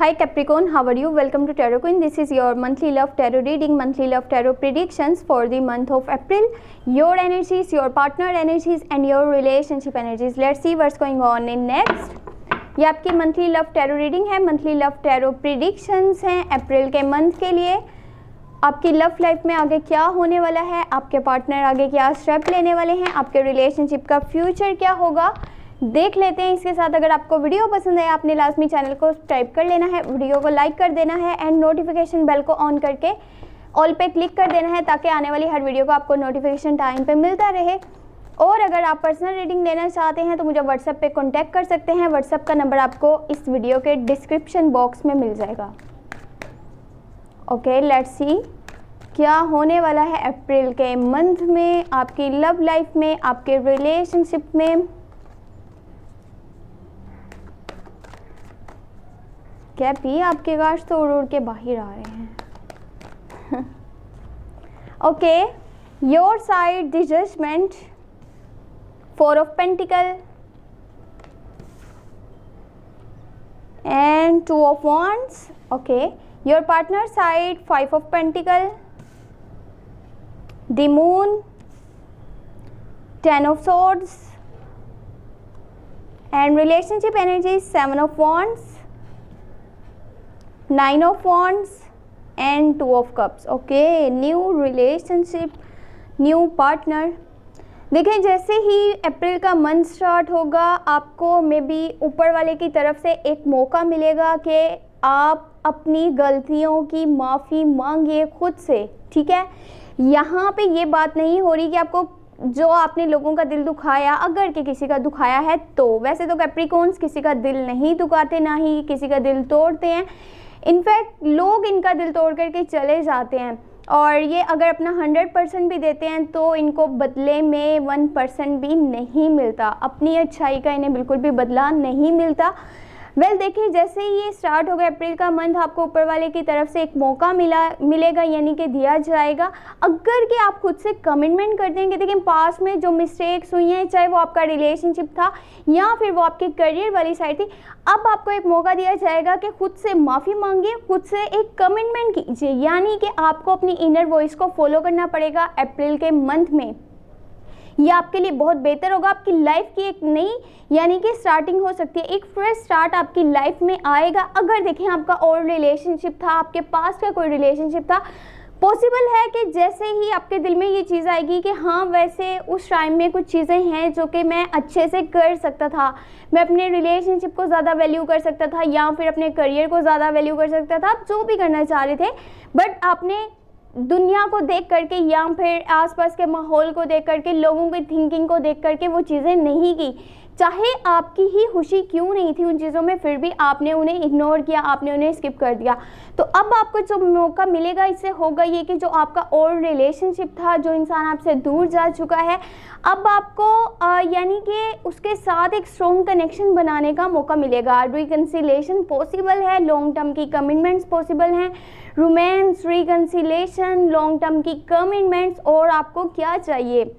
Hi Capricorn, how are you? Welcome to Tarot Queen. This is your monthly love tarot reading, monthly love tarot predictions for the month of April. Your energies, your partner energies and your relationship energies. Let's see what's going on in next. ये आपकी monthly love tarot reading है, monthly love tarot predictions हैं अप्रैल के month के लिए। आपकी love life में आगे क्या होने वाला है, आपके पार्टनर आगे क्या स्टेप लेने वाले हैं, आपके रिलेशनशिप का फ्यूचर क्या होगा, देख लेते हैं। इसके साथ अगर आपको वीडियो पसंद है आपने लाजमी चैनल को सब्सक्राइब कर लेना है, वीडियो को लाइक कर देना है एंड नोटिफिकेशन बेल को ऑन करके ऑल पे क्लिक कर देना है ताकि आने वाली हर वीडियो को आपको नोटिफिकेशन टाइम पे मिलता रहे। और अगर आप पर्सनल रीडिंग लेना चाहते हैं तो मुझे व्हाट्सएप पे कांटेक्ट कर सकते हैं। व्हाट्सएप का नंबर आपको इस वीडियो के डिस्क्रिप्शन बॉक्स में मिल जाएगा। ओके, लेट्स सी क्या होने वाला है अप्रैल के मंथ में आपकी लव लाइफ में, आपके रिलेशनशिप में। क्या भी आपके कार्ड्स तो उड़ उड़ के बाहर आ रहे हैं। Okay, your side the judgement, 4 of Pentacle and 2 of Wands. Okay, your partner side 5 of Pentacle, the Moon, 10 of Swords and relationship energy 7 of Wands, 9 of Wands and 2 of Cups. Okay, new relationship, new partner. देखिए, जैसे ही अप्रैल का month start होगा आपको may be ऊपर वाले की तरफ से एक मौका मिलेगा कि आप अपनी गलतियों की माफ़ी मांगिए खुद से। ठीक है, यहाँ पे ये बात नहीं हो रही कि आपको जो आपने लोगों का दिल दुखाया, अगर कि किसी का दुखाया है तो वैसे तो कैप्रिकॉर्न्स किसी का दिल नहीं दुखाते, ना ही किसी का दिल तोड़ते हैं। इनफैक्ट लोग इनका दिल तोड़ करके चले जाते हैं और ये अगर अपना 100% भी देते हैं तो इनको बदले में 1% भी नहीं मिलता। अपनी अच्छाई का इन्हें बिल्कुल भी बदला नहीं मिलता। देखिए, जैसे ही ये स्टार्ट हो गया अप्रैल का मंथ आपको ऊपर वाले की तरफ से एक मौका मिलेगा, यानी कि दिया जाएगा। अगर कि आप खुद से कमिटमेंट कर देंगे। देखिए, पास में जो मिस्टेक्स हुई हैं, चाहे वो आपका रिलेशनशिप था या फिर वो आपके करियर वाली साइड थी, अब आपको एक मौका दिया जाएगा कि खुद से माफ़ी मांगिए, खुद से एक कमिटमेंट कीजिए। यानी कि आपको अपनी इनर वॉइस को फॉलो करना पड़ेगा अप्रैल के मंथ में। यह आपके लिए बहुत बेहतर होगा। आपकी लाइफ की एक नई यानी कि स्टार्टिंग हो सकती है, एक फ्रेश स्टार्ट आपकी लाइफ में आएगा। अगर देखें आपका और रिलेशनशिप था, आपके पास का कोई रिलेशनशिप था, पॉसिबल है कि जैसे ही आपके दिल में ये चीज़ आएगी कि हाँ वैसे उस टाइम में कुछ चीज़ें हैं जो कि मैं अच्छे से कर सकता था, मैं अपने रिलेशनशिप को ज़्यादा वैल्यू कर सकता था या फिर अपने करियर को ज़्यादा वैल्यू कर सकता था, आप जो भी करना चाह रहे थे, बट आपने दुनिया को देख करके या फिर आसपास के माहौल को देख करके, लोगों की थिंकिंग को देख करके वो चीज़ें नहीं की। चाहे आपकी ही खुशी क्यों नहीं थी उन चीज़ों में, फिर भी आपने उन्हें इग्नोर किया, आपने उन्हें स्किप कर दिया। तो अब आपको जो मौका मिलेगा इससे होगा ये कि जो आपका ओल्ड रिलेशनशिप था, जो इंसान आपसे दूर जा चुका है, अब आपको यानी कि उसके साथ एक स्ट्रॉन्ग कनेक्शन बनाने का मौका मिलेगा। रिकन्सिलेशन पॉसिबल है, लॉन्ग टर्म की कमिटमेंट्स पॉसिबल हैं, रोमांस, रिकन्सिलेशन, लॉन्ग टर्म की कमिटमेंट्स। और आपको क्या चाहिए?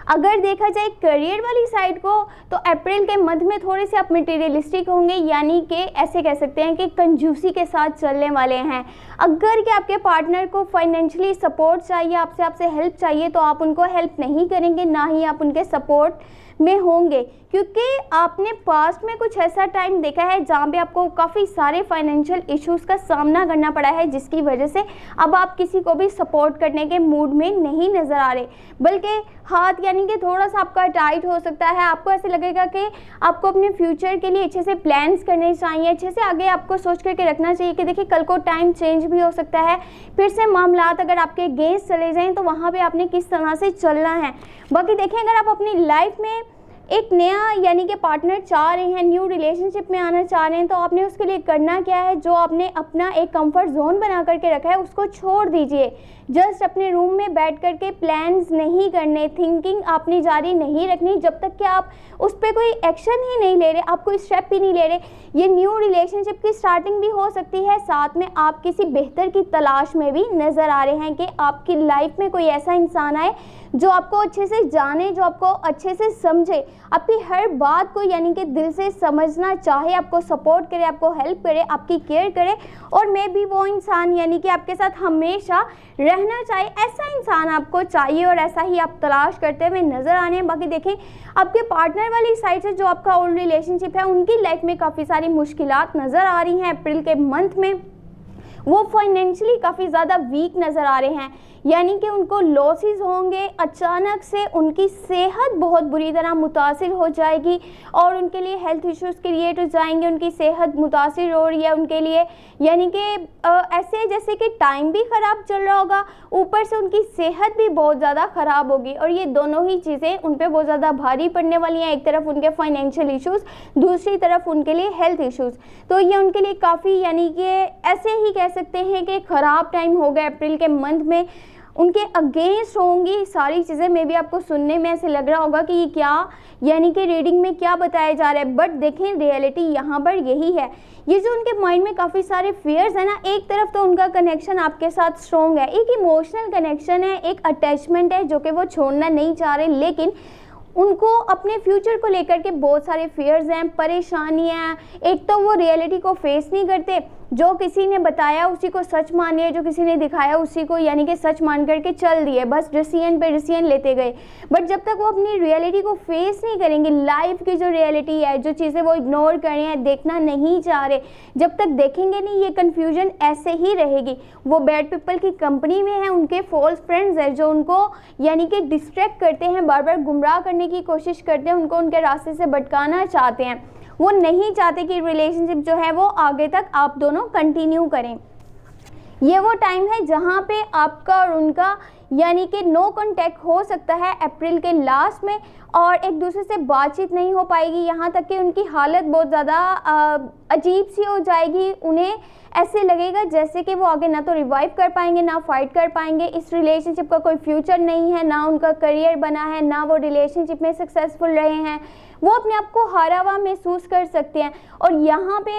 अगर देखा जाए करियर वाली साइड को तो अप्रैल के मंथ में थोड़े से आप मटेरियलिस्टिक होंगे, यानी कि ऐसे कह सकते हैं कि कंजूसी के साथ चलने वाले हैं। अगर कि आपके पार्टनर को फाइनेंशियली सपोर्ट चाहिए, आपसे हेल्प चाहिए, तो आप उनको हेल्प नहीं करेंगे, ना ही आप उनके सपोर्ट में होंगे, क्योंकि आपने पास्ट में कुछ ऐसा टाइम देखा है जहाँ पे आपको काफ़ी सारे फाइनेंशियल इश्यूज का सामना करना पड़ा है, जिसकी वजह से अब आप किसी को भी सपोर्ट करने के मूड में नहीं नज़र आ रहे, बल्कि हाथ यानी कि थोड़ा सा आपका टाइट हो सकता है। आपको ऐसे लगेगा कि आपको अपने फ्यूचर के लिए अच्छे से प्लान्स करने चाहिए, अच्छे से आगे आपको सोच करके रखना चाहिए कि देखिए कल को टाइम चेंज भी हो सकता है, फिर से मामलात अगर आपके अगेंस्ट चले जाएँ तो वहाँ पर आपने किस तरह से चलना है। बाकी देखें, अगर आप अपनी लाइफ में एक नया यानी कि पार्टनर चाह रहे हैं, न्यू रिलेशनशिप में आना चाह रहे हैं, तो आपने उसके लिए करना क्या है? जो आपने अपना एक कंफर्ट जोन बना करके रखा है उसको छोड़ दीजिए। जस्ट अपने रूम में बैठ करके प्लान्स नहीं करने, थिंकिंग आपने जारी नहीं रखनी जब तक कि आप उस पर कोई एक्शन ही नहीं ले रहे, आप कोई स्टेप ही नहीं ले रहे। ये न्यू रिलेशनशिप की स्टार्टिंग भी हो सकती है, साथ में आप किसी बेहतर की तलाश में भी नज़र आ रहे हैं कि आपकी लाइफ में कोई ऐसा इंसान आए जो आपको अच्छे से जाने, जो आपको अच्छे से समझे, आपकी हर बात को यानी कि दिल से समझना चाहे, आपको सपोर्ट करे, आपको हेल्प करे, आपकी केयर करे और मैं भी वो इंसान यानी कि आपके साथ हमेशा रहना चाहे, ऐसा इंसान आपको चाहिए और ऐसा ही आप तलाश करते हुए नज़र आ रहे हैं। बाकी देखें आपके पार्टनर वाली साइड से जो आपका ओल्ड रिलेशनशिप है उनकी लाइफ में काफ़ी सारी मुश्किलात नज़र आ रही हैं अप्रैल के मंथ में। वो फाइनेंशियली काफ़ी ज़्यादा वीक नज़र आ रहे हैं, यानी कि उनको लॉसेस होंगे, अचानक से उनकी सेहत बहुत बुरी तरह मुतासिर हो जाएगी और उनके लिए हेल्थ इश्यूज़ क्रिएट हो जाएंगे। उनकी सेहत मुतासिर हो रही है उनके लिए, यानी कि ऐसे जैसे कि टाइम भी ख़राब चल रहा होगा, ऊपर से उनकी सेहत भी बहुत ज़्यादा ख़राब होगी और ये दोनों ही चीज़ें उन पर बहुत ज़्यादा भारी पड़ने वाली हैं। एक तरफ उनके फाइनेंशियल इश्यूज़, दूसरी तरफ उनके लिए हेल्थ इश्यूज़, तो ये उनके लिए काफ़ी यानी कि ऐसे ही कह सकते हैं कि ख़राब टाइम हो गया अप्रैल के मंथ में। उनके अगेंस्ट होंगी सारी चीज़ें। मे भी आपको सुनने में ऐसे लग रहा होगा कि ये क्या यानी कि रीडिंग में क्या बताया जा रहा है, बट देखें रियलिटी यहाँ पर यही है। ये जो उनके माइंड में काफ़ी सारे फियर्स है ना, एक तरफ तो उनका कनेक्शन आपके साथ स्ट्रॉन्ग है, एक इमोशनल कनेक्शन है, एक अटैचमेंट है जो कि वो छोड़ना नहीं चाह रहे, लेकिन उनको अपने फ्यूचर को लेकर के बहुत सारे फियर्स हैं, परेशानियाँ। एक तो वो रियलिटी को फेस नहीं करते, जो किसी ने बताया उसी को सच मानिए, जो किसी ने दिखाया उसी को यानी कि सच मान करके चल दिए, बस डिसीजन पे डिसीजन लेते गए। बट जब तक वो अपनी रियलिटी को फेस नहीं करेंगे, लाइफ की जो रियलिटी है, जो चीज़ें वो इग्नोर कर रहे हैं, देखना नहीं चाह रहे, जब तक देखेंगे नहीं ये कन्फ्यूजन ऐसे ही रहेगी। वो बैड पीपल की कंपनी में है, उनके फॉल्स फ्रेंड्स हैं जो उनको यानी कि डिस्ट्रैक्ट करते हैं, बार बार गुमराह करने की कोशिश करते हैं, उनको उनके रास्ते से भटकाना चाहते हैं। वो नहीं चाहते कि रिलेशनशिप जो है वो आगे तक आप दोनों कंटिन्यू करें। ये वो टाइम है जहाँ पे आपका और उनका यानी कि नो कांटेक्ट हो सकता है अप्रैल के लास्ट में और एक दूसरे से बातचीत नहीं हो पाएगी, यहाँ तक कि उनकी हालत बहुत ज़्यादा अजीब सी हो जाएगी। उन्हें ऐसे लगेगा जैसे कि वो आगे ना तो रिवाइव कर पाएंगे ना फाइट कर पाएंगे। इस रिलेशनशिप का कोई फ्यूचर नहीं है, ना उनका करियर बना है, ना वो रिलेशनशिप में सक्सेसफुल रहे हैं। वो अपने आप को हारा हुआ महसूस कर सकते हैं और यहाँ पे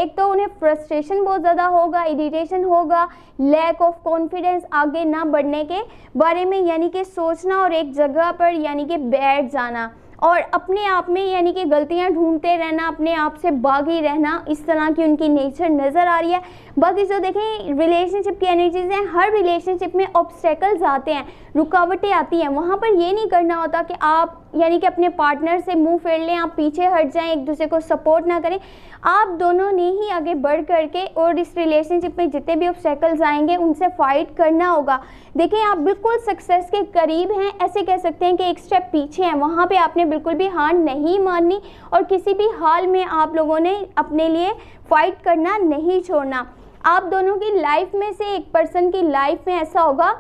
एक तो उन्हें फ्रस्ट्रेशन बहुत ज़्यादा होगा, इरिटेशन होगा, लैक ऑफ कॉन्फिडेंस, आगे ना बढ़ने के बारे में यानी कि सोचना और एक जगह पर यानी कि बैठ जाना और अपने आप में यानी कि गलतियां ढूंढते रहना, अपने आप से बागी रहना, इस तरह की उनकी नेचर नज़र आ रही है। बाकी जो देखें रिलेशनशिप की एनर्जीज हैं, हर रिलेशनशिप में ऑब्स्टेकल्स आते हैं, रुकावटें आती हैं। वहाँ पर ये नहीं करना होता कि आप यानी कि अपने पार्टनर से मुंह फेर लें, आप पीछे हट जाएं, एक दूसरे को सपोर्ट ना करें। आप दोनों ने ही आगे बढ़ करके और इस रिलेशनशिप में जितने भी ऑब्स्टेकल्स आएंगे उनसे फाइट करना होगा। देखें आप बिल्कुल सक्सेस के करीब हैं, ऐसे कह सकते हैं कि एक स्टेप पीछे हैं। वहाँ पे आपने बिल्कुल भी हार नहीं माननी और किसी भी हाल में आप लोगों ने अपने लिए फाइट करना नहीं छोड़ना। आप दोनों की लाइफ में से एक पर्सन की लाइफ में ऐसा होगा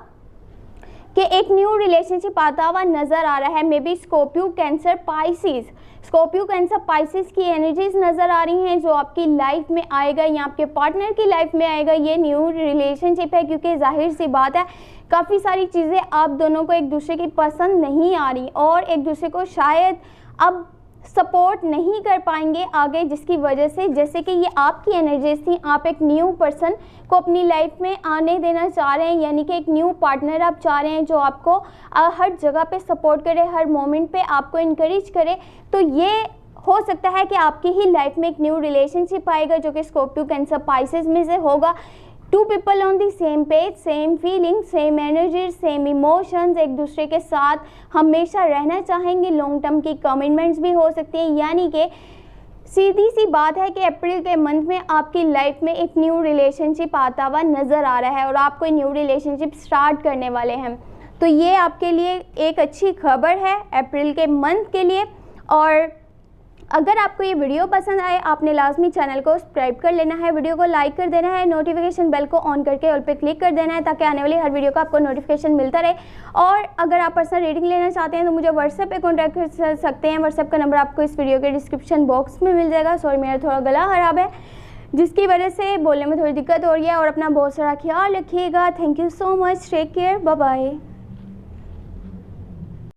कि एक न्यू रिलेशनशिप आता हुआ नज़र आ रहा है। May be Scorpio, cancer, Pisces, Scorpio, cancer, Pisces की एनर्जीज नज़र आ रही हैं जो आपकी लाइफ में आएगा या आपके पार्टनर की लाइफ में आएगा। ये न्यू रिलेशनशिप है क्योंकि जाहिर सी बात है काफ़ी सारी चीज़ें आप दोनों को एक दूसरे की पसंद नहीं आ रही और एक दूसरे को शायद अब सपोर्ट नहीं कर पाएंगे आगे, जिसकी वजह से जैसे कि ये आपकी एनर्जीज थी, आप एक न्यू पर्सन को अपनी लाइफ में आने देना चाह रहे हैं, यानी कि एक न्यू पार्टनर आप चाह रहे हैं जो आपको हर जगह पे सपोर्ट करे, हर मोमेंट पे आपको इनकरेज करे। तो ये हो सकता है कि आपकी ही लाइफ में एक न्यू रिलेशनशिप आएगा जो कि स्कॉर्पियो, कैंसर, पाइसेस में से होगा। Two people on the same page, same feeling, same energy, same emotions, एक दूसरे के साथ हमेशा रहना चाहेंगे। लॉन्ग टर्म की कमिटमेंट्स भी हो सकती हैं, यानी कि सीधी सी बात है कि अप्रैल के मंथ में आपकी लाइफ में एक न्यू रिलेशनशिप आता हुआ नज़र आ रहा है और आप कोई न्यू रिलेशनशिप स्टार्ट करने वाले हैं। तो ये आपके लिए एक अच्छी खबर है अप्रैल के मंथ के लिए। और अगर आपको ये वीडियो पसंद आए आपने लाजमी चैनल को सब्सक्राइब कर लेना है, वीडियो को लाइक कर देना है, नोटिफिकेशन बेल को ऑन करके ऑल पे क्लिक कर देना है ताकि आने वाली हर वीडियो का आपको नोटिफिकेशन मिलता रहे। और अगर आप पर्सनल रीडिंग लेना चाहते हैं तो मुझे व्हाट्सएप पे कॉन्टैक्ट कर सकते हैं। व्हाट्सएप का नंबर आपको इस वीडियो के डिस्क्रिप्शन बॉक्स में मिल जाएगा। सॉरी मेरा थोड़ा गला खराब है जिसकी वजह से बोलने में थोड़ी दिक्कत हो रही है और अपना बहुत सारा ख्याल रखिएगा। Thank you so much, take care, bye bye.